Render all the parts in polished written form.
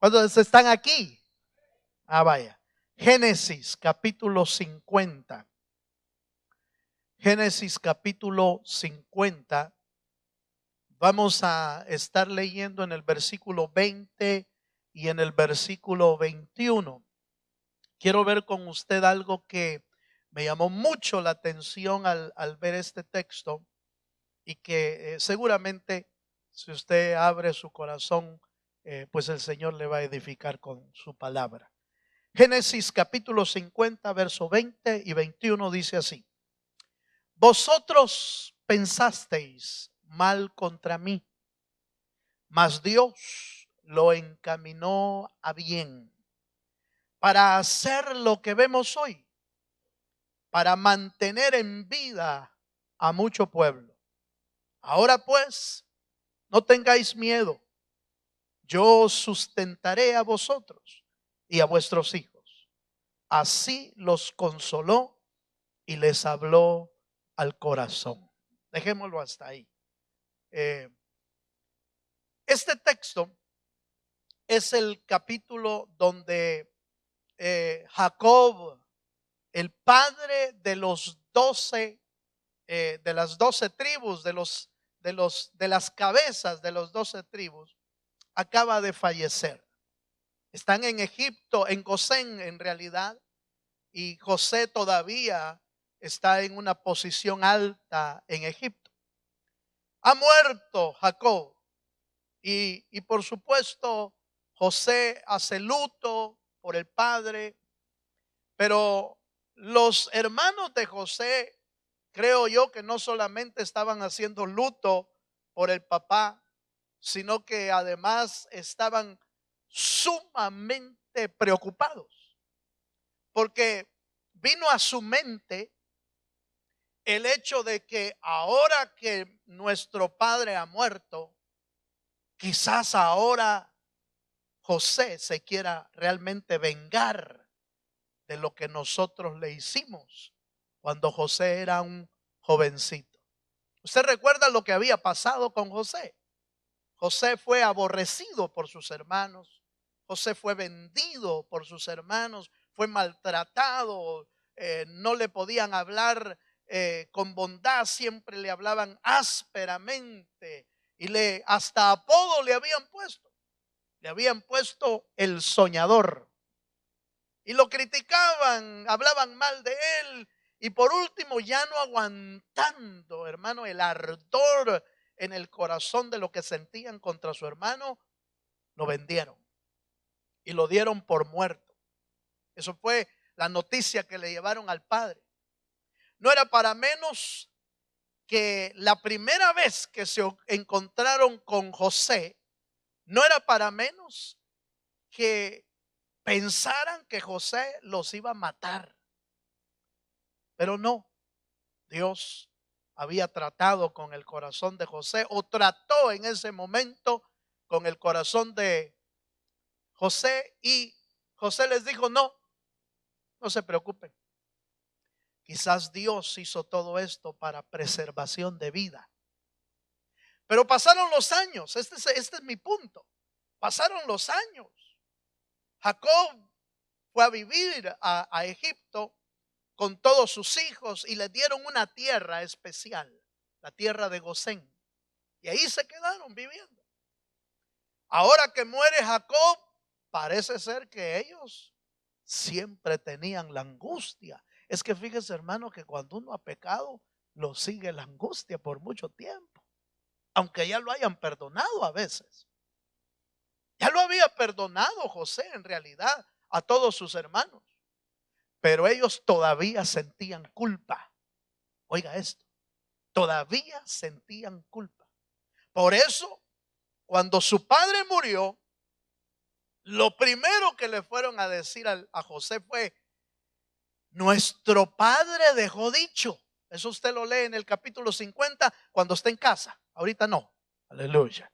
¿Cuántos están aquí? Ah, vaya. Génesis capítulo 50. Génesis capítulo 50. Vamos a estar leyendo en el versículo 20 y en el versículo 21. Quiero ver con usted algo que me llamó mucho la atención al ver este texto y que seguramente si usted abre su corazón, pues el Señor le va a edificar con su palabra. Génesis capítulo 50, verso 20 y 21 dice así: vosotros pensasteis mal contra mí, mas Dios lo encaminó a bien para hacer lo que vemos hoy, para mantener en vida a mucho pueblo. Ahora pues, no tengáis miedo, yo os sustentaré a vosotros y a vuestros hijos. Así los consoló y les habló al corazón. Dejémoslo hasta ahí. Este texto es el capítulo donde Jacob, el padre de los 12, de las 12 tribus, de las cabezas de los 12 tribus, acaba de fallecer. Están en Egipto, en Gosén en realidad, y José todavía está en una posición alta en Egipto. Ha muerto Jacob y por supuesto José hace luto por el padre, pero los hermanos de José, creo yo que no solamente estaban haciendo luto por el papá, sino que además estaban sumamente preocupados, porque vino a su mente el hecho de que ahora que nuestro padre ha muerto, quizás ahora José se quiera realmente vengar de lo que nosotros le hicimos cuando José era un jovencito. ¿Usted recuerda lo que había pasado con José? José fue aborrecido por sus hermanos, José fue vendido por sus hermanos, fue maltratado, no le podían hablar con bondad, siempre le hablaban ásperamente y hasta apodo le habían puesto el soñador y lo criticaban, hablaban mal de él. Y por último, ya no aguantando, hermano, el ardor en el corazón de lo que sentían contra su hermano, lo vendieron y lo dieron por muerto. Eso fue la noticia que le llevaron al padre. No era para menos que la primera vez que se encontraron con José, no era para menos que pensaran que José los iba a matar. Pero no, Dios había tratado con el corazón de José, o trató en ese momento con el corazón de José, y José les dijo: no, no se preocupen. Quizás Dios hizo todo esto para preservación de vida. Pero pasaron los años, este es mi punto. Pasaron los años. Jacob fue a vivir a Egipto con todos sus hijos y le dieron una tierra especial, la tierra de Gosén. Y ahí se quedaron viviendo. Ahora que muere Jacob, parece ser que ellos siempre tenían la angustia. Es que fíjese, hermano, que cuando uno ha pecado, lo sigue la angustia por mucho tiempo. Aunque ya lo hayan perdonado a veces. Ya lo había perdonado José en realidad a todos sus hermanos. Pero ellos todavía sentían culpa. Oiga esto, todavía sentían culpa. Por eso, cuando su padre murió, lo primero que le fueron a decir a José fue: nuestro padre dejó dicho. Eso usted lo lee en el capítulo 50 cuando está en casa. Ahorita no. Aleluya.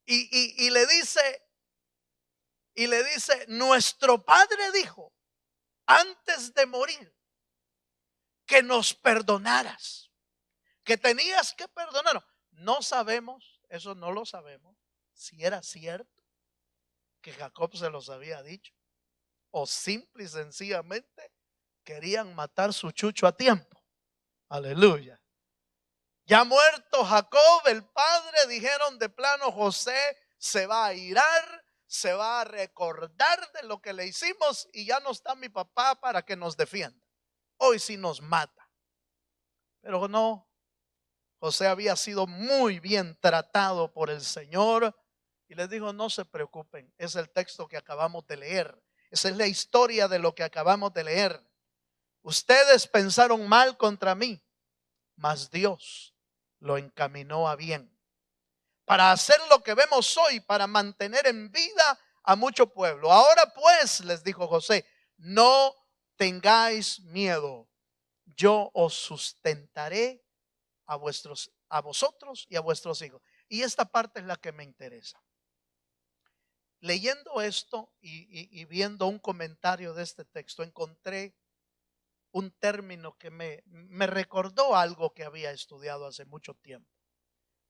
Y le dice, nuestro padre dijo antes de morir que nos perdonaras, que tenías que perdonar. No sabemos, eso no lo sabemos, si era cierto. que Jacob se los había dicho, o simple y sencillamente querían matar su chucho a tiempo. Aleluya. Ya muerto Jacob, el padre, dijeron de plano, José se va a irar, se va a recordar de lo que le hicimos y ya no está mi papá para que nos defienda. Hoy sí nos mata. Pero no, José había sido muy bien tratado por el Señor y les dijo, no se preocupen, es el texto que acabamos de leer. Esa es la historia de lo que acabamos de leer. Ustedes pensaron mal contra mí, mas Dios lo encaminó a bien, para hacer lo que vemos hoy, para mantener en vida a mucho pueblo. Ahora pues, les dijo José, no tengáis miedo, yo os sustentaré a vosotros y a vuestros hijos. Y esta parte es la que me interesa. Leyendo esto y viendo un comentario de este texto, encontré un término que me recordó algo que había estudiado hace mucho tiempo.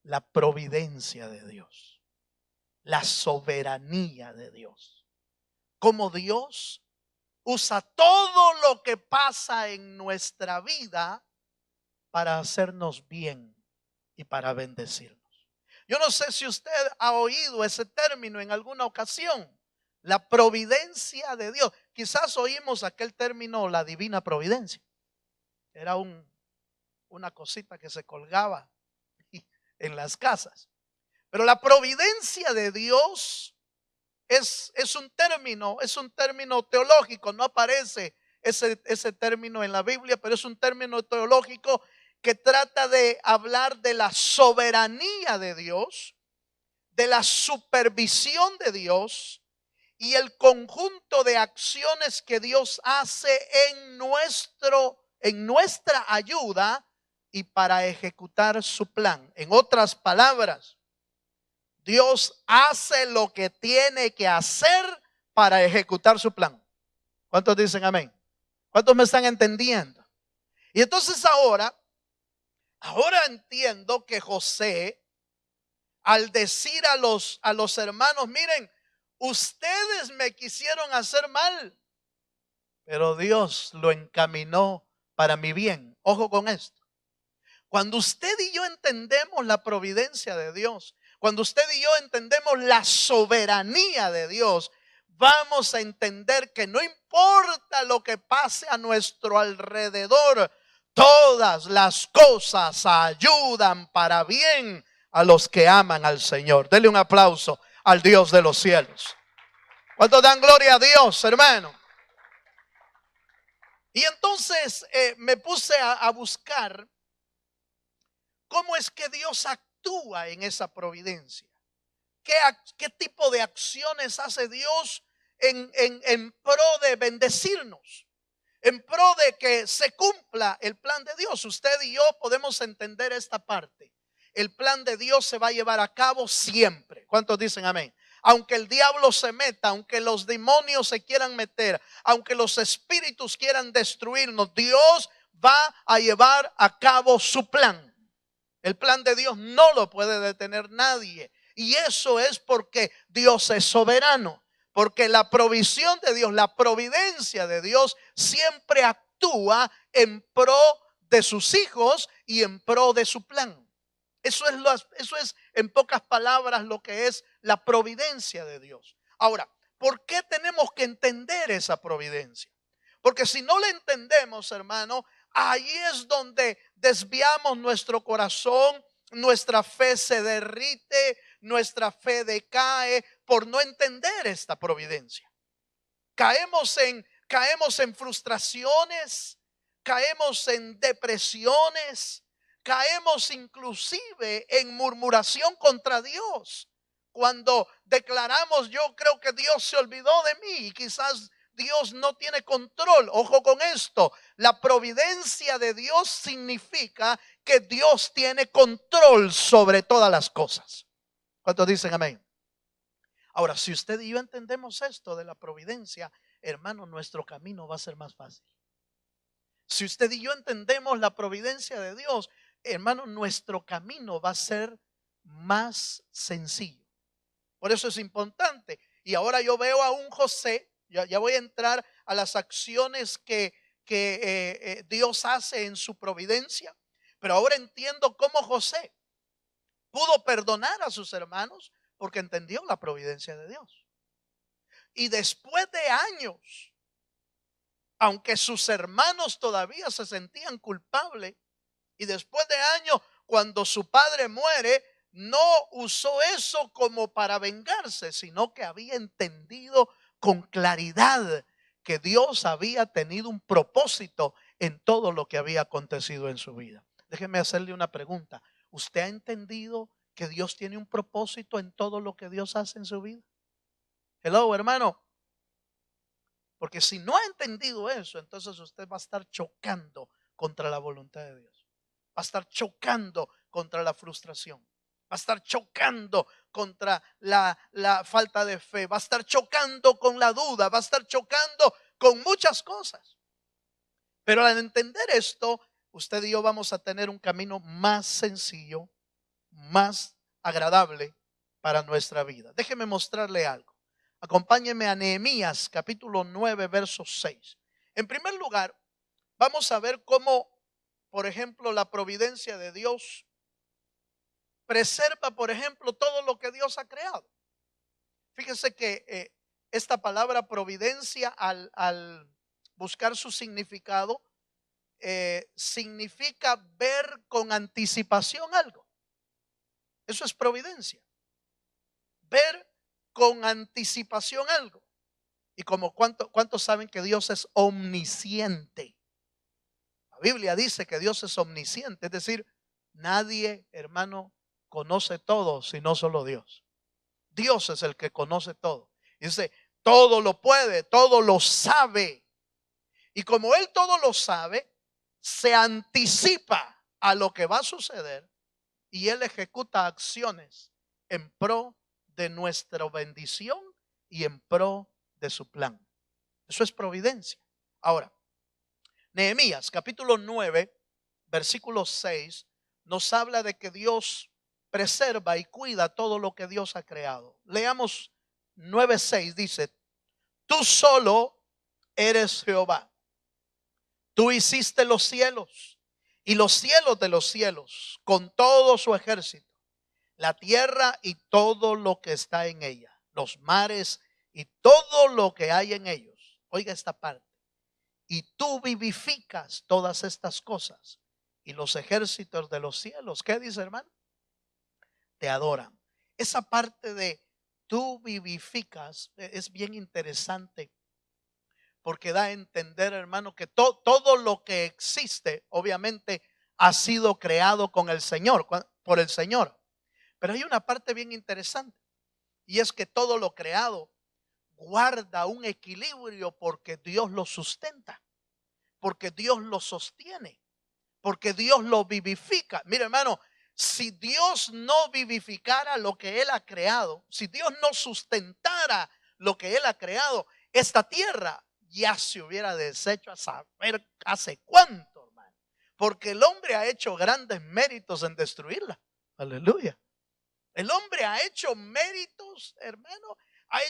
La providencia de Dios, la soberanía de Dios. Como Dios usa todo lo que pasa en nuestra vida para hacernos bien y para bendecirnos. Yo no sé si usted ha oído ese término en alguna ocasión, la providencia de Dios. Quizás oímos aquel término, la divina providencia. Era una cosita que se colgaba en las casas. Pero la providencia de Dios es un término teológico. No aparece ese término en la Biblia, pero es un término teológico que trata de hablar de la soberanía de Dios, de la supervisión de Dios y el conjunto de acciones que Dios hace en nuestra ayuda y para ejecutar su plan. En otras palabras, Dios hace lo que tiene que hacer para ejecutar su plan. ¿Cuántos dicen amén? ¿Cuántos me están entendiendo? Y entonces ahora entiendo que José, al decir a los hermanos, miren, ustedes me quisieron hacer mal, pero Dios lo encaminó para mi bien. Ojo con esto. Cuando usted y yo entendemos la providencia de Dios, cuando usted y yo entendemos la soberanía de Dios, vamos a entender que no importa lo que pase a nuestro alrededor, todas las cosas ayudan para bien a los que aman al Señor. Dele un aplauso al Dios de los cielos. ¿Cuántos dan gloria a Dios, hermano? Y entonces me puse a buscar cómo es que Dios actúa en esa providencia. ¿Qué tipo de acciones hace Dios en pro de bendecirnos? En pro de que se cumpla el plan de Dios. Usted y yo podemos entender esta parte. El plan de Dios se va a llevar a cabo siempre. ¿Cuántos dicen amén? Aunque el diablo se meta, aunque los demonios se quieran meter, aunque los espíritus quieran destruirnos, Dios va a llevar a cabo su plan. El plan de Dios no lo puede detener nadie. Y eso es porque Dios es soberano. Porque la provisión de Dios, la providencia de Dios siempre actúa en pro de sus hijos y en pro de su plan. Eso es en pocas palabras lo que es la providencia de Dios. Ahora, ¿por qué tenemos que entender esa providencia? Porque si no la entendemos, hermano, ahí es donde desviamos nuestro corazón, nuestra fe se derrite, nuestra fe decae por no entender esta providencia. Caemos en frustraciones, caemos en depresiones, caemos inclusive en murmuración contra Dios. Cuando declaramos, yo creo que Dios se olvidó de mí y quizás Dios no tiene control. Ojo con esto, la providencia de Dios significa que Dios tiene control sobre todas las cosas. ¿Cuántos dicen amén? Ahora, si usted y yo entendemos esto de la providencia, hermano, nuestro camino va a ser más fácil. Si usted y yo entendemos la providencia de Dios, hermano, nuestro camino va a ser más sencillo. Por eso es importante. Y ahora yo veo a un José, ya voy a entrar a las acciones que Dios hace en su providencia, pero ahora entiendo cómo José pudo perdonar a sus hermanos porque entendió la providencia de Dios. Y después de años, aunque sus hermanos todavía se sentían culpables, y después de años, cuando su padre muere, no usó eso como para vengarse, sino que había entendido con claridad que Dios había tenido un propósito en todo lo que había acontecido en su vida. Déjeme hacerle una pregunta. ¿Usted ha entendido que Dios tiene un propósito en todo lo que Dios hace en su vida? Hello, hermano. Porque si no ha entendido eso, entonces usted va a estar chocando contra la voluntad de Dios. Va a estar chocando contra la frustración. Va a estar chocando contra la falta de fe. Va a estar chocando con la duda. Va a estar chocando con muchas cosas. Pero al entender esto, usted y yo vamos a tener un camino más sencillo, más agradable para nuestra vida. Déjeme mostrarle algo. Acompáñeme a Nehemías capítulo 9 verso 6. En primer lugar, vamos a ver cómo, por ejemplo, la providencia de Dios preserva, por ejemplo, todo lo que Dios ha creado. Fíjese que esta palabra providencia, al buscar su significado, significa ver con anticipación algo. Eso es providencia. Ver con anticipación algo. Y como ¿cuántos saben que Dios es omnisciente? La Biblia dice que Dios es omnisciente, es decir, nadie, hermano, conoce todo sino solo Dios. Dios es el que conoce todo. Dice, todo lo puede, todo lo sabe. Y como Él todo lo sabe, se anticipa a lo que va a suceder y Él ejecuta acciones en pro de nuestra bendición y en pro de su plan. Eso es providencia. Ahora, Nehemías capítulo 9, versículo 6, nos habla de que Dios preserva y cuida todo lo que Dios ha creado. Leamos 9:6, dice, tú solo eres Jehová. Tú hiciste los cielos y los cielos de los cielos con todo su ejército, la tierra y todo lo que está en ella, los mares y todo lo que hay en ellos. Oiga esta parte. Y tú vivificas todas estas cosas y los ejércitos de los cielos, ¿qué dice, hermano? Te adoran. Esa parte de tú vivificas es bien interesante porque da a entender, hermano, que todo lo que existe obviamente ha sido creado con el Señor, por el Señor. Pero hay una parte bien interesante y es que todo lo creado guarda un equilibrio porque Dios lo sustenta, porque Dios lo sostiene, porque Dios lo vivifica. Mira, hermano, si Dios no vivificara lo que Él ha creado, si Dios no sustentara lo que Él ha creado, esta tierra ya se hubiera deshecho a saber hace cuánto, hermano. Porque el hombre ha hecho grandes méritos en destruirla. Aleluya. El hombre ha hecho méritos, hermano. Ha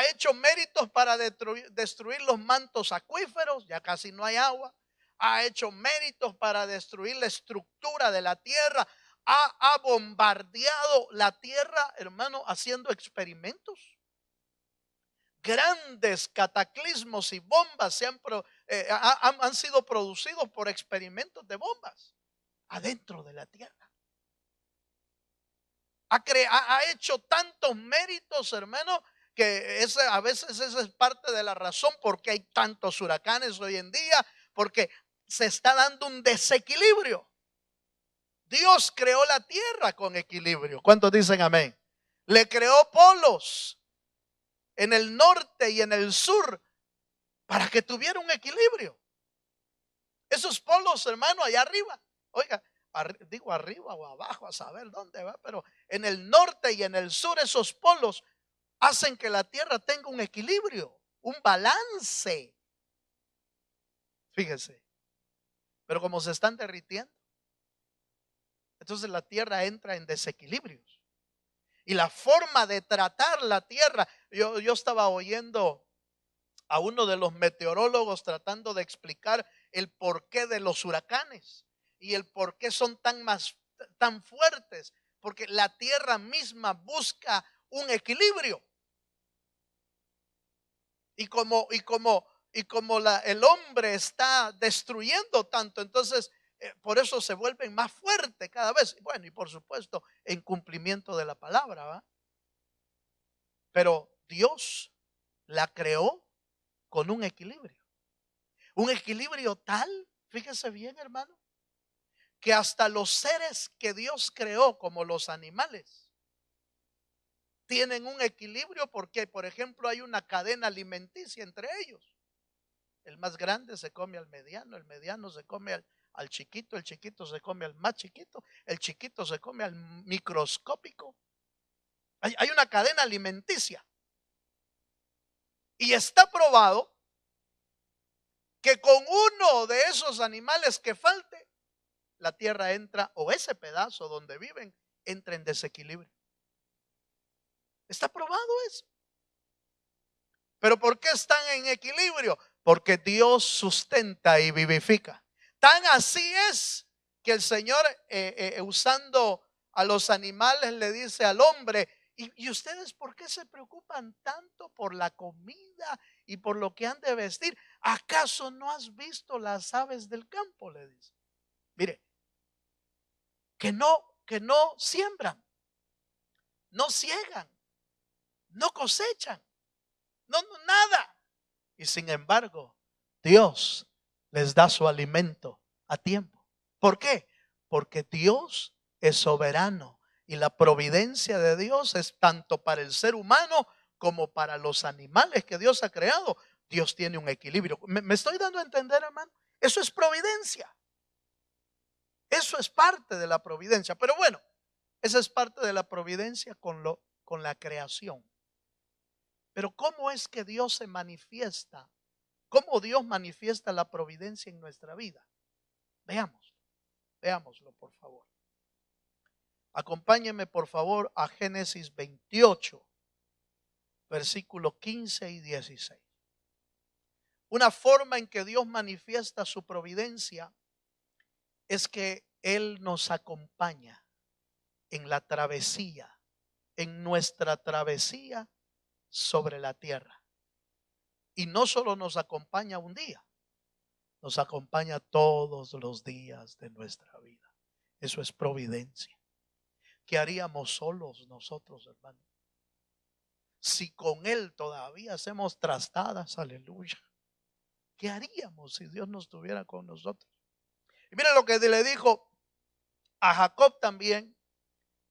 hecho méritos para destruir los mantos acuíferos, ya casi no hay agua. Ha hecho méritos para destruir la estructura de la tierra. Ha bombardeado la tierra, hermano, haciendo experimentos. Grandes cataclismos y bombas han sido producidos por experimentos de bombas adentro de la tierra. Ha hecho tantos méritos, hermano, que a veces esa es parte de la razón porque hay tantos huracanes hoy en día, porque se está dando un desequilibrio. Dios creó la tierra con equilibrio. ¿Cuántos dicen amén? Le creó polos en el norte y en el sur para que tuviera un equilibrio. Esos polos, hermano, allá arriba, oiga, digo arriba o abajo, a saber dónde va, pero en el norte y en el sur esos polos hacen que la tierra tenga un equilibrio, un balance. Fíjese, pero como se están derritiendo, entonces la tierra entra en desequilibrios. Y la forma de tratar la tierra. Yo estaba oyendo a uno de los meteorólogos tratando de explicar el porqué de los huracanes y el por qué son tan fuertes, porque la tierra misma busca un equilibrio. Y como el hombre está destruyendo tanto, entonces por eso se vuelven más fuertes cada vez. Bueno, y por supuesto en cumplimiento de la palabra, ¿va? Pero Dios la creó con un equilibrio. Un equilibrio tal, fíjese bien, hermano, que hasta los seres que Dios creó, como los animales, tienen un equilibrio porque, por ejemplo, hay una cadena alimenticia entre ellos. El más grande se come al mediano, el mediano se come al chiquito, el chiquito se come al más chiquito, el chiquito se come al microscópico. Hay una cadena alimenticia. Y está probado que con uno de esos animales que falte, la tierra entra, o ese pedazo donde viven, entra en desequilibrio. Está probado eso. ¿Pero por qué están en equilibrio? Porque Dios sustenta y vivifica. Tan así es que el Señor, usando a los animales, le dice al hombre: ¿Y ustedes por qué se preocupan tanto por la comida y por lo que han de vestir? ¿Acaso no has visto las aves del campo? Le dice. Mire, que no siembran, no ciegan, no cosechan, no, nada. Y sin embargo, Dios les da su alimento a tiempo. ¿Por qué? Porque Dios es soberano y la providencia de Dios es tanto para el ser humano como para los animales que Dios ha creado. Dios tiene un equilibrio. ¿Me estoy dando a entender, hermano? Eso es providencia. Eso es parte de la providencia. Pero bueno, esa es parte de la providencia con la creación. Pero ¿cómo es que Dios se manifiesta? ¿Cómo Dios manifiesta la providencia en nuestra vida? Veámoslo por favor. Acompáñenme por favor a Génesis 28, versículos 15 y 16. Una forma en que Dios manifiesta su providencia es que Él nos acompaña en la travesía, en nuestra travesía sobre la tierra. Y no solo nos acompaña un día, nos acompaña todos los días de nuestra vida. Eso es providencia. ¿Qué haríamos solos nosotros, hermano? Si con Él todavía hacemos trastadas, aleluya. ¿Qué haríamos si Dios no estuviera con nosotros? Y mira lo que le dijo a Jacob también,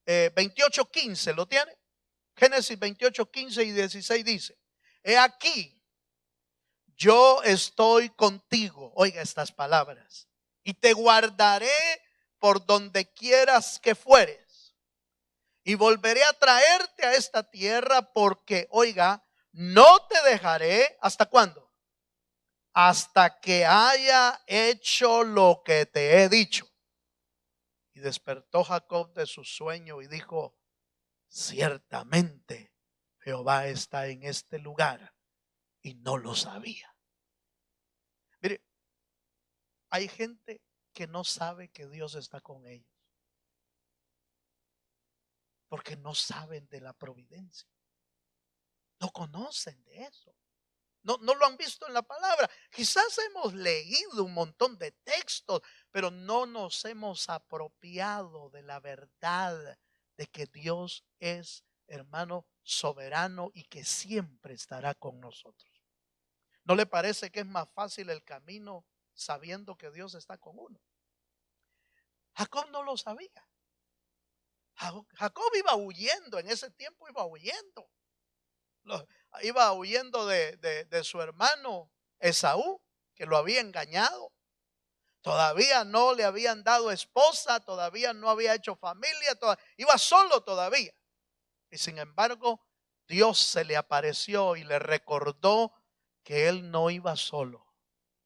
28:15, ¿lo tiene? Génesis 28:15 y 16 dice: he aquí, yo estoy contigo, oiga estas palabras, y te guardaré por donde quieras que fueres, y volveré a traerte a esta tierra, porque, oiga, no te dejaré, ¿hasta cuándo? Hasta que haya hecho lo que te he dicho. Y despertó Jacob de su sueño y dijo: ciertamente Jehová está en este lugar, y no lo sabía. Mire, hay gente que no sabe que Dios está con ellos, porque no saben de la providencia, no conocen de eso, no lo han visto en la palabra. Quizás hemos leído un montón de textos, pero no nos hemos apropiado de la verdad de que Dios es, hermano, soberano y que siempre estará con nosotros. ¿No le parece que es más fácil el camino sabiendo que Dios está con uno? Jacob no lo sabía. Jacob iba huyendo, en ese tiempo iba huyendo. Iba huyendo de su hermano Esaú, que lo había engañado. Todavía no le habían dado esposa, todavía no había hecho familia, iba solo todavía. Y sin embargo, Dios se le apareció y le recordó que él no iba solo,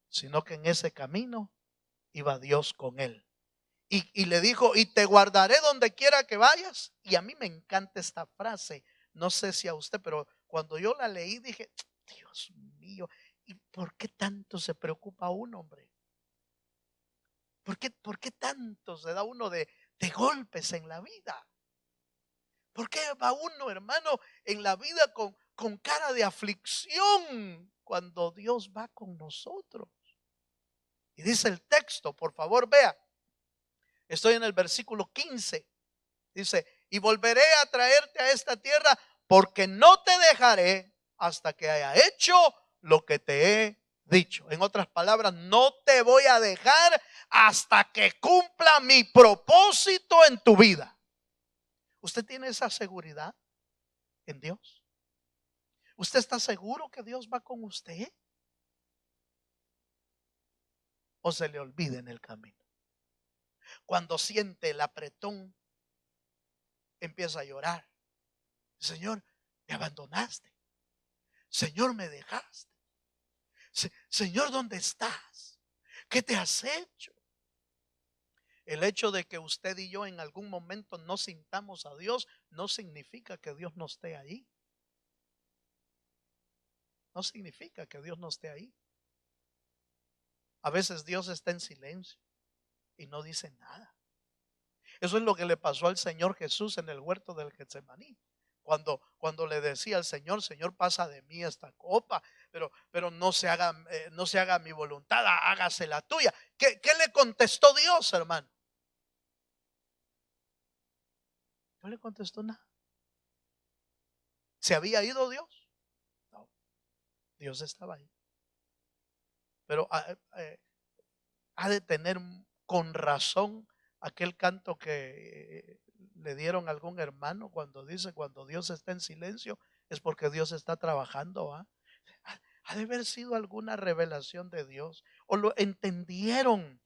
sino que en ese camino iba Dios con él. Y le dijo, y te guardaré donde quiera que vayas. Y a mí me encanta esta frase. No sé si a usted, pero cuando yo la leí dije, Dios mío, ¿y por qué tanto se preocupa uno, hombre? ¿Por qué tanto se da uno de golpes en la vida? ¿Por qué va uno, hermano, en la vida con cara de aflicción cuando Dios va con nosotros? Y dice el texto, por favor, vea. Estoy en el versículo 15. Dice, y volveré a traerte a esta tierra porque no te dejaré hasta que haya hecho lo que te he dicho. En otras palabras, no te voy a dejar hasta que cumpla mi propósito en tu vida. ¿Usted tiene esa seguridad en Dios? ¿Usted está seguro que Dios va con usted? ¿O se le olvida en el camino? Cuando siente el apretón, empieza a llorar. Señor, me abandonaste. Señor, me dejaste. Señor, ¿dónde estás? ¿Qué te has hecho? El hecho de que usted y yo en algún momento no sintamos a Dios no significa que Dios no esté ahí. No significa que Dios no esté ahí. A veces Dios está en silencio y no dice nada. Eso es lo que le pasó al Señor Jesús en el huerto del Getsemaní. Cuando le decía al Señor, Señor, pasa de mí esta copa, pero no se haga mi voluntad, hágase la tuya. ¿Qué le contestó Dios, hermano? No le contestó nada. ¿Se había ido Dios? No, Dios estaba ahí. Pero ha de tener con razón aquel canto que le dieron a algún hermano cuando dice, cuando Dios está en silencio es porque Dios está trabajando. Ha de haber sido alguna revelación de Dios, o lo entendieron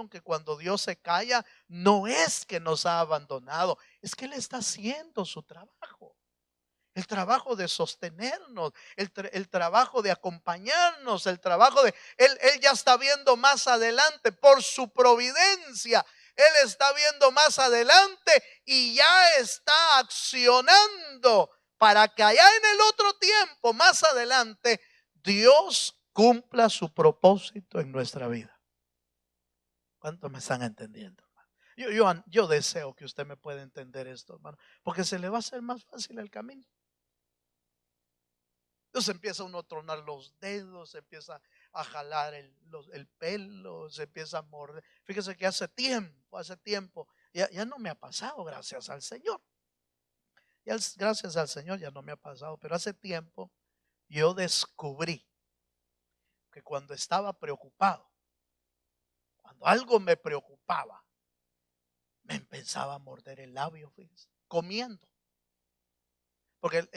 que cuando Dios se calla no es que nos ha abandonado, es que Él está haciendo su trabajo. El trabajo de sostenernos, el trabajo de acompañarnos, el trabajo de él ya está viendo más adelante por su providencia. Él está viendo más adelante y ya está accionando para que allá en el otro tiempo, más adelante, Dios cumpla su propósito en nuestra vida. ¿Cuántos me están entendiendo? Yo deseo que usted me pueda entender esto, hermano, porque se le va a hacer más fácil el camino. Entonces empieza uno a tronar los dedos, se empieza a jalar el pelo, se empieza a morder. Fíjese que hace tiempo, ya no me ha pasado, gracias al Señor. Gracias al Señor ya no me ha pasado, pero hace tiempo yo descubrí que cuando estaba preocupado, cuando algo me preocupaba, me empezaba a morder el labio, fíjese, comiendo. Porque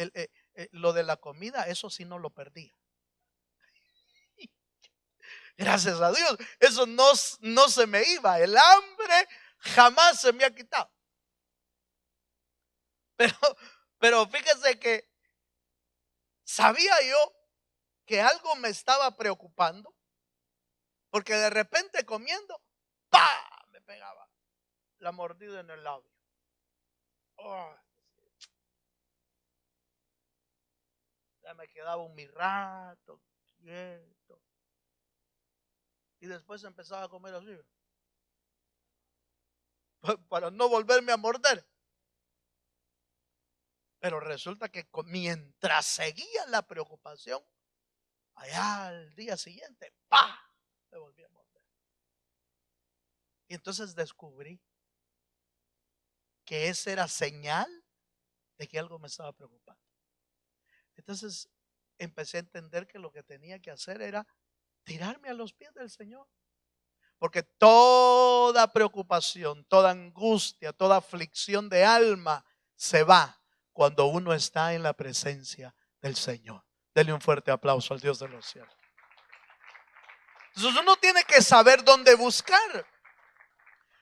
lo de la comida, eso sí no lo perdía. Gracias a Dios, eso no se me iba. El hambre jamás se me ha quitado. Pero fíjese que sabía yo que algo me estaba preocupando, porque de repente comiendo, ¡pah!, me pegaba la mordida en el labio. Oh, ya me quedaba un rato quieto. Y después empezaba a comer así, para no volverme a morder. Pero resulta que mientras seguía la preocupación, allá al día siguiente, ¡pah!, me volví a morder. Y entonces descubrí que esa era señal de que algo me estaba preocupando. Entonces empecé a entender que lo que tenía que hacer era tirarme a los pies del Señor. Porque toda preocupación, toda angustia, toda aflicción de alma se va cuando uno está en la presencia del Señor. Dele un fuerte aplauso al Dios de los cielos. Entonces uno tiene que saber dónde buscar.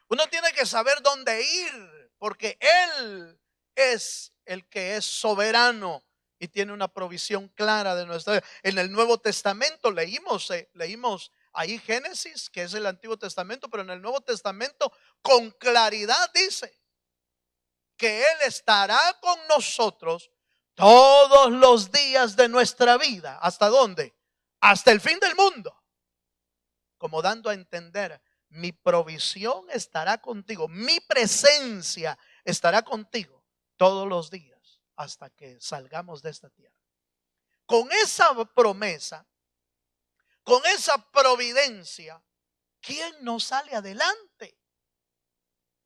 Uno tiene que saber dónde ir, porque Él es el que es soberano y tiene una provisión clara de nuestra vida. En el Nuevo Testamento leímos ahí Génesis, que es el Antiguo Testamento, pero en el Nuevo Testamento con claridad dice que Él estará con nosotros todos los días de nuestra vida. ¿Hasta dónde? Hasta el fin del mundo. Como dando a entender, mi provisión estará contigo, mi presencia estará contigo todos los días hasta que salgamos de esta tierra. Con esa promesa, con esa providencia, ¿quién no sale adelante?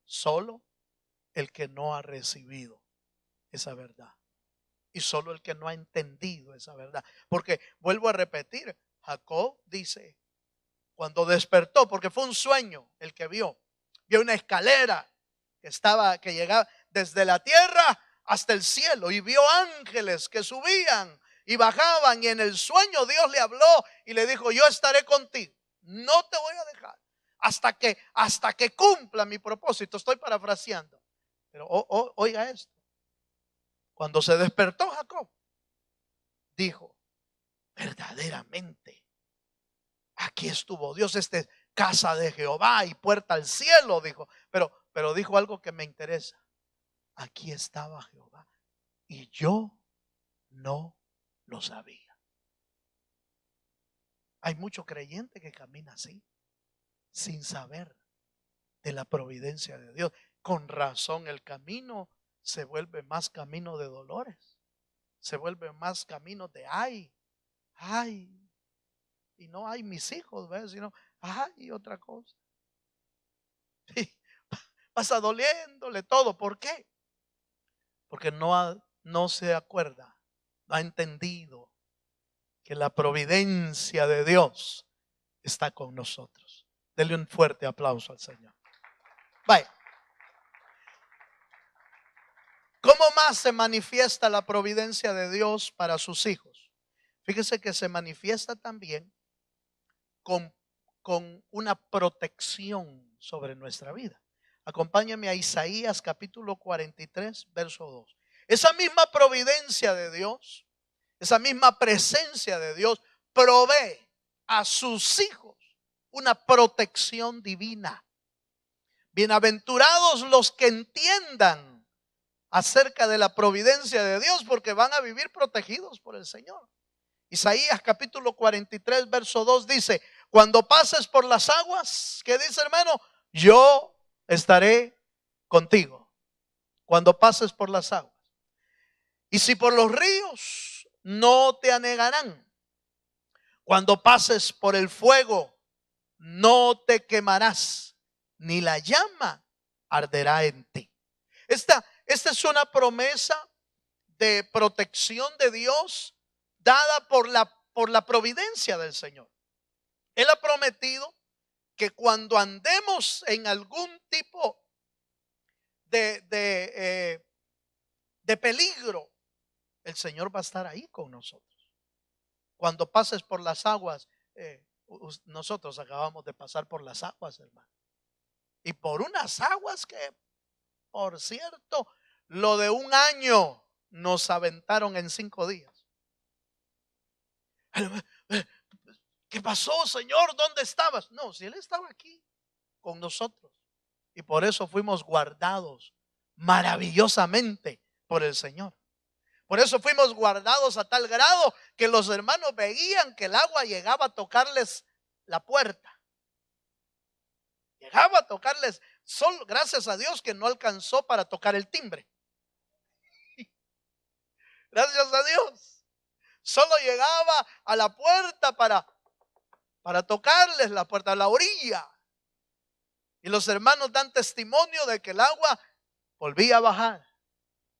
Solo el que no ha recibido esa verdad. Y solo el que no ha entendido esa verdad. Porque vuelvo a repetir, Jacob dice, cuando despertó, porque fue un sueño el que vio una escalera que llegaba desde la tierra hasta el cielo, y vio ángeles que subían y bajaban, y en el sueño Dios le habló y le dijo, yo estaré contigo, no te voy a dejar hasta que cumpla mi propósito. Estoy parafraseando, pero oiga esto. Cuando se despertó Jacob, dijo, verdaderamente aquí estuvo Dios, casa de Jehová y puerta al cielo, dijo. Pero dijo algo que me interesa. Aquí estaba Jehová y yo no lo sabía. Hay mucho creyente que camina así, sin saber de la providencia de Dios. Con razón el camino se vuelve más camino de dolores, se vuelve más camino de ay, y no hay mis hijos, ¿ves? Sino ay, otra cosa. Y pasa doliéndole todo. ¿Por qué? Porque no se acuerda, no ha entendido que la providencia de Dios está con nosotros. Denle un fuerte aplauso al Señor. Vaya. ¿Cómo más se manifiesta la providencia de Dios para sus hijos? Fíjese que se manifiesta también con una protección sobre nuestra vida. Acompáñame a Isaías capítulo 43, verso 2. Esa misma providencia de Dios, esa misma presencia de Dios provee a sus hijos una protección divina. Bienaventurados los que entiendan acerca de la providencia de Dios, porque van a vivir protegidos por el Señor. Isaías capítulo 43, verso 2 dice, cuando pases por las aguas, ¿qué dice, hermano? Yo estaré contigo. Cuando pases por las aguas. Y si por los ríos, no te anegarán. Cuando pases por el fuego, no te quemarás, ni la llama arderá en ti. Esta es una promesa de protección de Dios dada por la providencia del Señor. Él ha prometido que cuando andemos en algún tipo de peligro, el Señor va a estar ahí con nosotros. Cuando pases por las aguas, nosotros acabamos de pasar por las aguas, hermano. Y por unas aguas que, por cierto, lo de un año nos aventaron en 5 días. ¿Qué pasó, Señor? ¿Dónde estabas? No, si Él estaba aquí con nosotros. Y por eso fuimos guardados maravillosamente por el Señor. Por eso fuimos guardados a tal grado que los hermanos veían que el agua llegaba a tocarles la puerta. Llegaba a tocarles, solo gracias a Dios que no alcanzó para tocar el timbre. Gracias a Dios. Solo llegaba a la puerta para tocarles la puerta, a la orilla. Y los hermanos dan testimonio de que el agua volvía a bajar,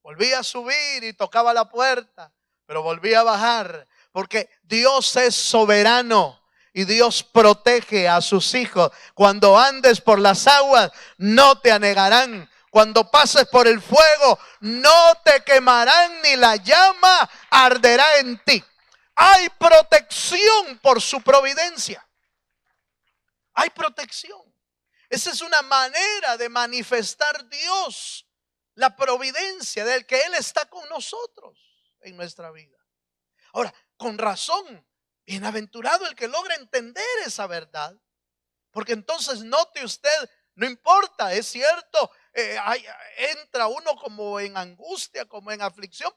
volvía a subir y tocaba la puerta, pero volvía a bajar, porque Dios es soberano y Dios protege a sus hijos. Cuando andes por las aguas, no te anegarán. Cuando pases por el fuego, no te quemarán, ni la llama arderá en ti. Hay protección por su providencia. Hay protección. Esa es una manera de manifestar Dios, la providencia del que Él está con nosotros en nuestra vida. Ahora, con razón, Bienaventurado el que logra entender esa verdad. Porque entonces note usted, no importa, es cierto, entra uno como en angustia, como en aflicción,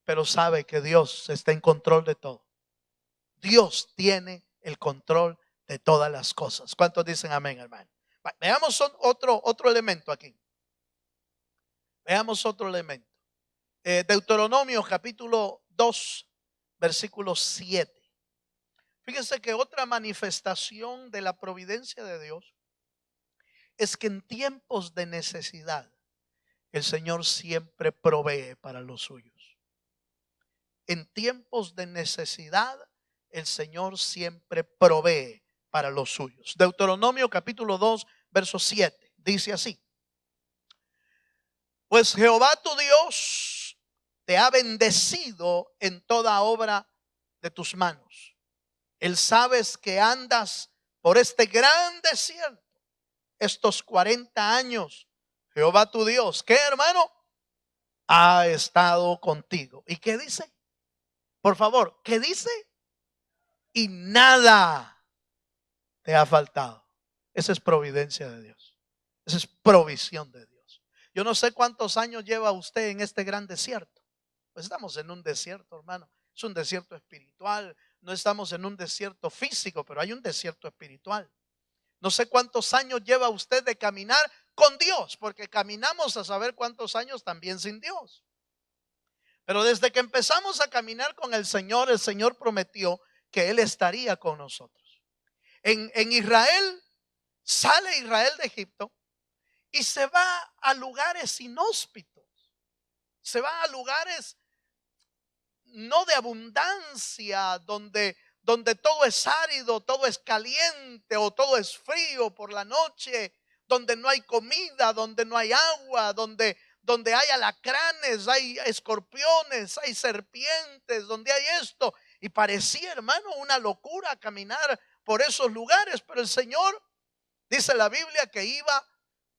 pero sabe que Dios está en control de todo. Dios tiene el control de todas las cosas. ¿Cuántos dicen amén, hermano? Veamos otro elemento aquí. Veamos otro elemento. Deuteronomio capítulo 2, versículo 7. Fíjense que otra manifestación de la providencia de Dios es que en tiempos de necesidad el Señor siempre provee para los suyos. En tiempos de necesidad el Señor siempre provee para los suyos. Deuteronomio capítulo 2, verso 7 dice así: pues Jehová tu Dios te ha bendecido en toda obra de tus manos. Él sabes que andas por este gran desierto estos 40 años. Jehová tu Dios, ¿qué, hermano? Ha estado contigo. ¿Y qué dice? Por favor, ¿qué dice? Y nada te ha faltado. Esa es providencia de Dios. Esa es provisión de Dios. Yo no sé cuántos años lleva usted en este gran desierto. Pues estamos en un desierto, hermano. Es un desierto espiritual. No estamos en un desierto físico, pero hay un desierto espiritual. No sé cuántos años lleva usted de caminar con Dios, porque caminamos a saber cuántos años también sin Dios. Pero desde que empezamos a caminar con el Señor prometió que Él estaría con nosotros. En Israel, sale Israel de Egipto y se va a lugares inhóspitos. Se va a lugares no de abundancia, donde todo es árido, todo es caliente o todo es frío por la noche, donde no hay comida, donde no hay agua, donde hay alacranes, hay escorpiones, hay serpientes, donde hay esto. Y parecía, hermano, una locura caminar por esos lugares, pero el Señor, dice la Biblia, que iba,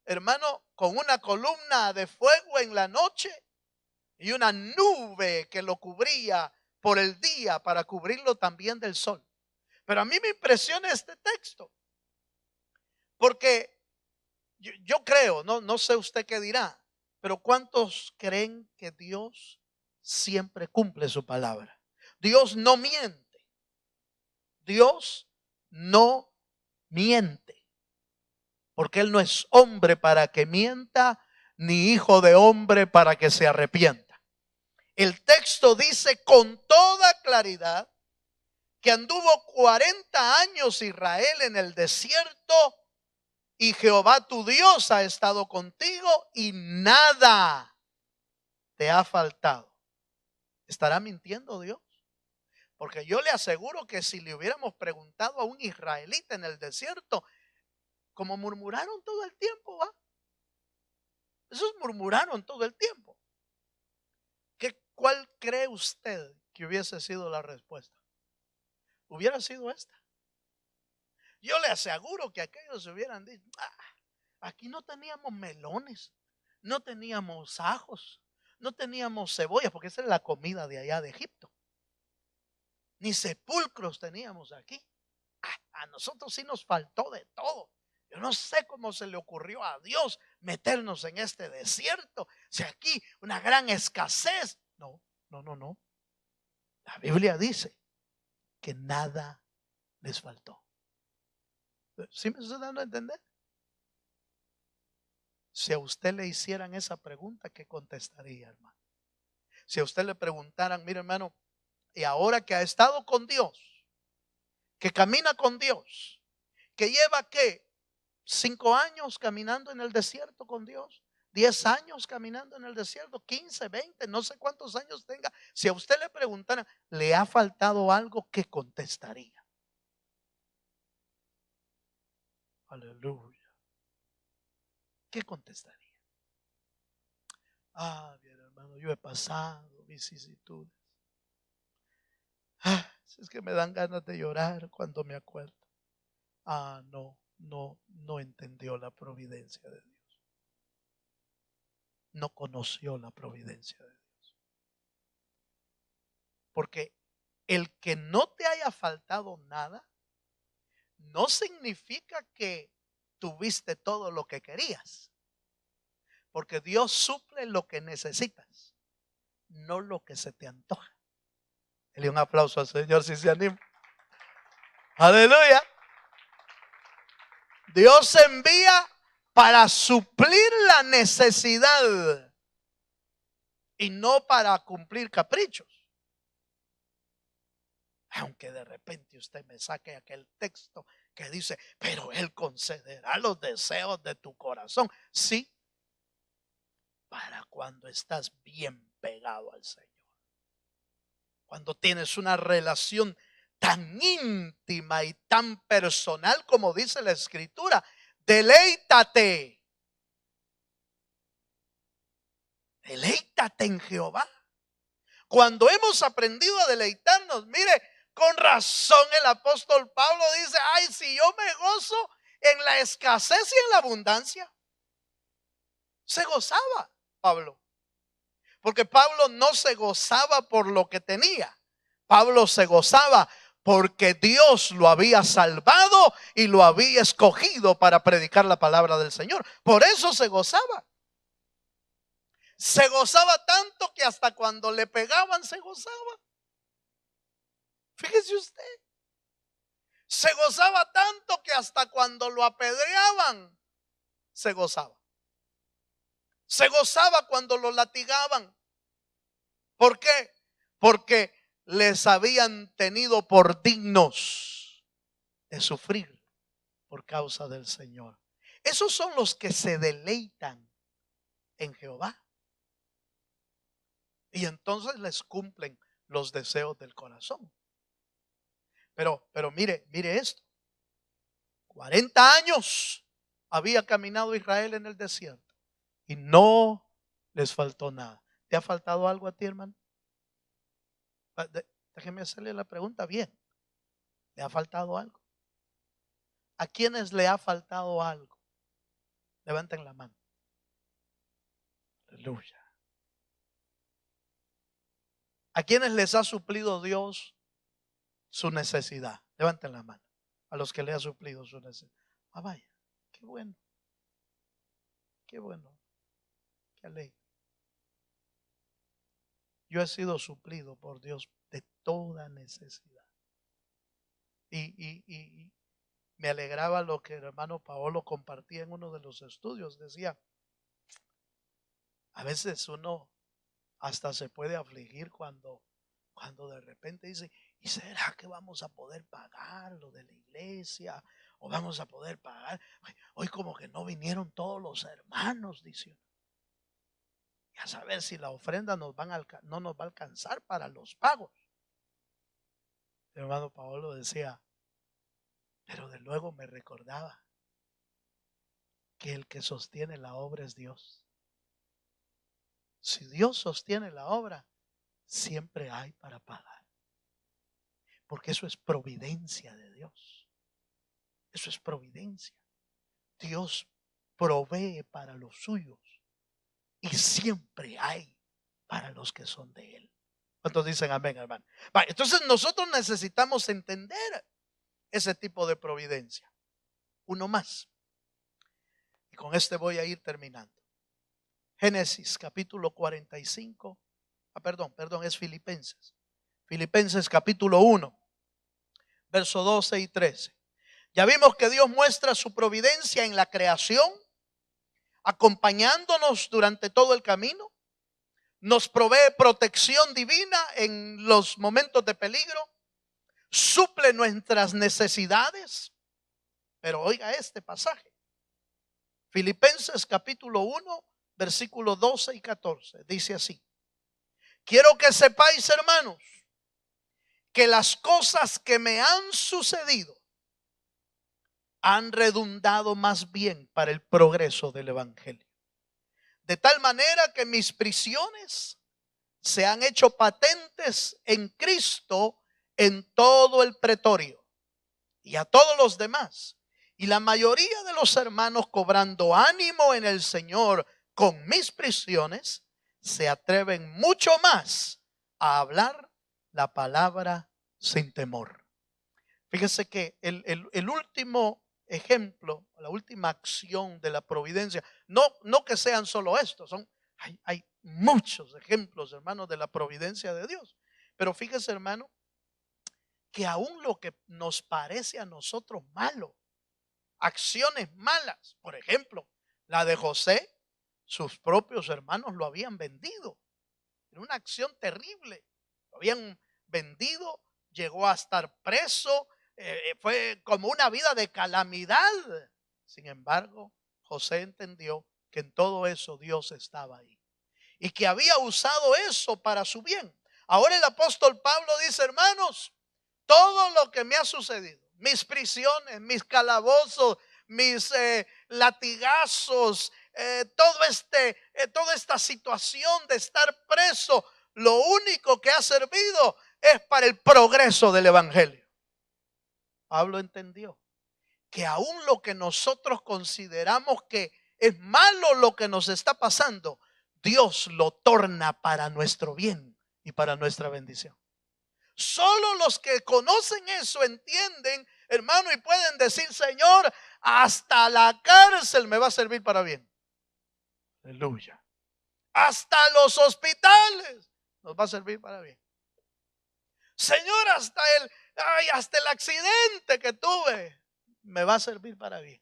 hermano, con una columna de fuego en la noche y una nube que lo cubría por el día para cubrirlo también del sol. Pero a mí me impresiona este texto, porque yo creo, no sé usted qué dirá, pero ¿cuántos creen que Dios siempre cumple su palabra? Dios no miente. Dios no miente, porque Él no es hombre para que mienta, ni hijo de hombre para que se arrepienta. El texto dice con toda claridad que anduvo 40 años Israel en el desierto y Jehová tu Dios ha estado contigo y nada te ha faltado. ¿Estará mintiendo Dios? Porque yo le aseguro que si le hubiéramos preguntado a un israelita en el desierto, como murmuraron todo el tiempo, ¿va? Esos murmuraron todo el tiempo. ¿Cuál cree usted que hubiese sido la respuesta? Hubiera sido esta. Yo le aseguro que aquellos hubieran dicho, aquí no teníamos melones, no teníamos ajos, no teníamos cebollas, porque esa es la comida de allá de Egipto. Ni sepulcros teníamos aquí. A nosotros sí nos faltó de todo. Yo no sé cómo se le ocurrió a Dios meternos en este desierto. Si aquí una gran escasez. No. La Biblia dice que nada les faltó. ¿Sí me estoy dando a entender? Si a usted le hicieran esa pregunta, ¿qué contestaría, hermano? Si a usted le preguntaran, mire, hermano, y ahora que ha estado con Dios, que camina con Dios, que lleva ¿qué? 5 años caminando en el desierto con Dios, 10 años caminando en el desierto, 15, 20, no sé cuántos años tenga. Si a usted le preguntara, ¿le ha faltado algo? ¿Qué contestaría? Aleluya. ¿Qué contestaría? Bien, hermano, yo he pasado vicisitudes. Es que me dan ganas de llorar cuando me acuerdo. No entendió la providencia de Dios. No conoció la providencia de Dios. Porque el que no te haya faltado nada no significa que tuviste todo lo que querías, porque Dios suple lo que necesitas, no lo que se te antoja. Dale un aplauso al Señor si se anima. Aleluya. Dios envía para suplir la necesidad y no para cumplir caprichos. Aunque de repente usted me saque aquel texto que dice, pero Él concederá los deseos de tu corazón. Sí, para cuando estás bien pegado al Señor. Cuando tienes una relación tan íntima y tan personal como dice la Escritura, deleítate. Deleítate en Jehová. Cuando hemos aprendido a deleitarnos, mire, con razón el apóstol Pablo dice, ay, si yo me gozo en la escasez y en la abundancia. Se gozaba Pablo. Porque Pablo no se gozaba por lo que tenía. Pablo se gozaba porque Dios lo había salvado y lo había escogido para predicar la palabra del Señor. Por eso se gozaba. Se gozaba tanto que hasta cuando le pegaban se gozaba. Fíjese usted. Se gozaba tanto que hasta cuando lo apedreaban se gozaba. Se gozaba cuando lo latigaban. ¿Por qué? Porque les habían tenido por dignos de sufrir por causa del Señor. Esos son los que se deleitan en Jehová. Y entonces les cumplen los deseos del corazón. Pero mire esto. 40 años había caminado Israel en el desierto y no les faltó nada. ¿Te ha faltado algo a ti, hermano? Déjeme hacerle la pregunta bien. ¿Le ha faltado algo? ¿A quiénes le ha faltado algo? Levanten la mano. Aleluya. ¿A quiénes les ha suplido Dios su necesidad? Levanten la mano. A los que le ha suplido su necesidad. Ah, vaya, qué bueno. Qué bueno. Qué alegre. Yo he sido suplido por Dios de toda necesidad. Y me alegraba lo que el hermano Paolo compartía en uno de los estudios. Decía, a veces uno hasta se puede afligir cuando de repente dice, ¿y será que vamos a poder pagar lo de la iglesia? ¿O vamos a poder pagar? Hoy como que no vinieron todos los hermanos, dice uno. Y a saber si la ofrenda no nos va a alcanzar para los pagos. El hermano Paolo decía, pero de luego me recordaba que el que sostiene la obra es Dios. Si Dios sostiene la obra, siempre hay para pagar. Porque eso es providencia de Dios. Eso es providencia. Dios provee para los suyos y siempre hay para los que son de Él. ¿Cuántos dicen amén, hermano? Entonces nosotros necesitamos entender ese tipo de providencia. Uno más. Y con este voy a ir terminando. Génesis capítulo 45. Perdón, es Filipenses. Filipenses capítulo 1, verso 12 y 13. Ya vimos que Dios muestra su providencia en la creación, acompañándonos durante todo el camino. Nos provee protección divina en los momentos de peligro. Suple nuestras necesidades. Pero oiga este pasaje. Filipenses capítulo 1, versículos 12 y 14. Dice así. Quiero que sepáis, hermanos, que las cosas que me han sucedido han redundado más bien para el progreso del evangelio. De tal manera que mis prisiones se han hecho patentes en Cristo en todo el pretorio y a todos los demás. Y la mayoría de los hermanos, cobrando ánimo en el Señor con mis prisiones, se atreven mucho más a hablar la palabra sin temor. Fíjese que el último ejemplo, la última acción de la providencia, no que sean solo estos, hay muchos ejemplos, hermanos, de la providencia de Dios. Pero fíjese, hermano, que aún lo que nos parece a nosotros malo, acciones malas, por ejemplo, la de José, sus propios hermanos lo habían vendido. Era una acción terrible. Lo habían vendido, llegó a estar preso, fue como una vida de calamidad. Sin embargo, José entendió que en todo eso Dios estaba ahí y que había usado eso para su bien. Ahora el apóstol Pablo dice, hermanos, todo lo que me ha sucedido, mis prisiones, mis calabozos, mis latigazos, toda esta situación de estar preso, lo único que ha servido es para el progreso del evangelio. Pablo entendió que aún lo que nosotros consideramos que es malo lo que nos está pasando, Dios lo torna para nuestro bien y para nuestra bendición. Solo los que conocen eso entienden, hermano, y pueden decir, Señor, hasta la cárcel me va a servir para bien. Aleluya. Hasta los hospitales nos va a servir para bien. Señor, hasta el accidente que tuve me va a servir para bien.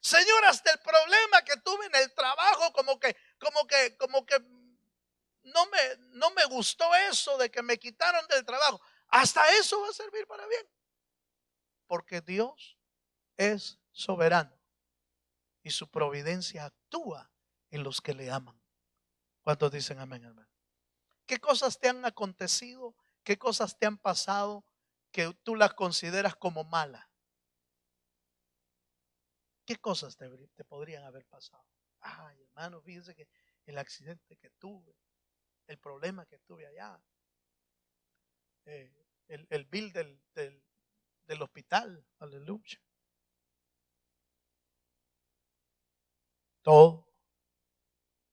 Señor, hasta el problema que tuve en el trabajo, como que no me gustó eso de que me quitaron del trabajo. Hasta eso va a servir para bien. Porque Dios es soberano y su providencia actúa en los que le aman. ¿Cuántos dicen amén, hermano? ¿Qué cosas te han acontecido? ¿Qué cosas te han pasado que tú las consideras como malas? ¿Qué cosas te podrían haber pasado? Ay, hermano, fíjese que el accidente que tuve, el problema que tuve allá, el bill del hospital, aleluya.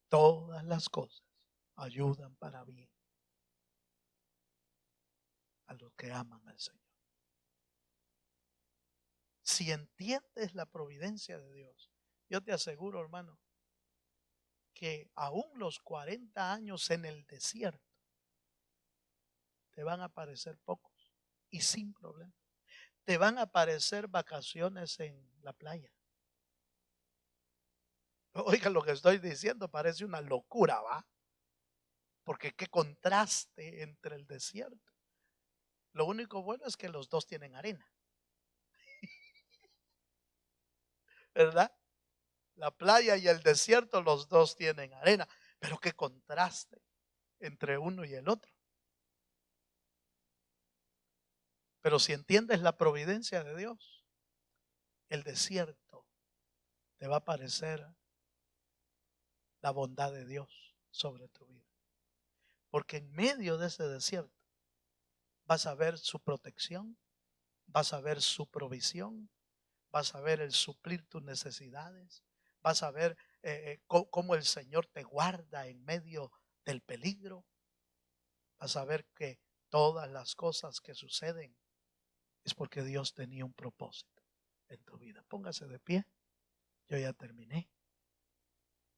Todas las cosas ayudan para bien a los que aman al Señor. Si entiendes la providencia de Dios, yo te aseguro, hermano, que aún los 40 años en el desierto te van a parecer pocos y sin problema. Te van a parecer vacaciones en la playa. Oiga, lo que estoy diciendo parece una locura, ¿va? Porque qué contraste entre el desierto. Lo único bueno es que los dos tienen arena, ¿verdad? La playa y el desierto, los dos tienen arena. Pero qué contraste entre uno y el otro. Pero si entiendes la providencia de Dios, el desierto te va a parecer la bondad de Dios sobre tu vida. Porque en medio de ese desierto vas a ver su protección, vas a ver su provisión, vas a ver el suplir tus necesidades, vas a ver cómo el Señor te guarda en medio del peligro, vas a ver que todas las cosas que suceden es porque Dios tenía un propósito en tu vida. Póngase de pie, yo ya terminé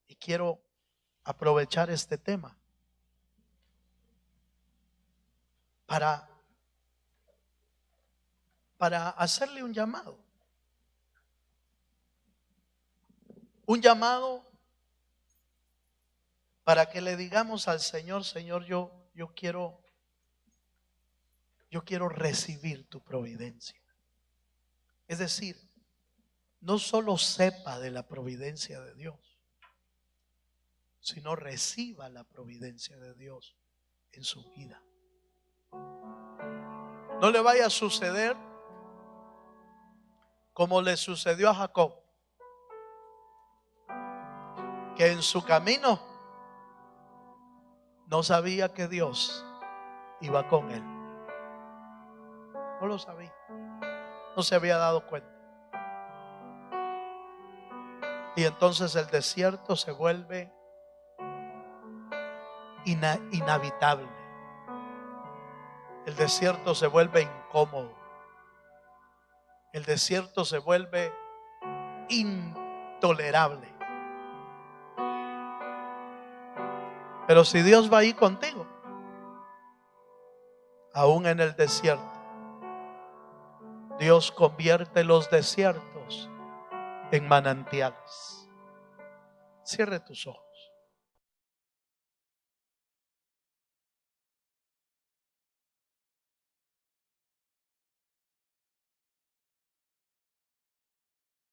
y quiero aprovechar este tema para hacerle un llamado. Un llamado para que le digamos al Señor, Señor, yo quiero recibir tu providencia. Es decir, no solo sepa de la providencia de Dios, sino reciba la providencia de Dios en su vida. No le vaya a suceder como le sucedió a Jacob, que en su camino no sabía que Dios iba con él. No lo sabía, no se había dado cuenta. Y entonces el desierto se vuelve inhabitable. el desierto se vuelve incómodo. El desierto se vuelve intolerable. Pero si Dios va ahí contigo, aún en el desierto, Dios convierte los desiertos en manantiales. Cierre tus ojos.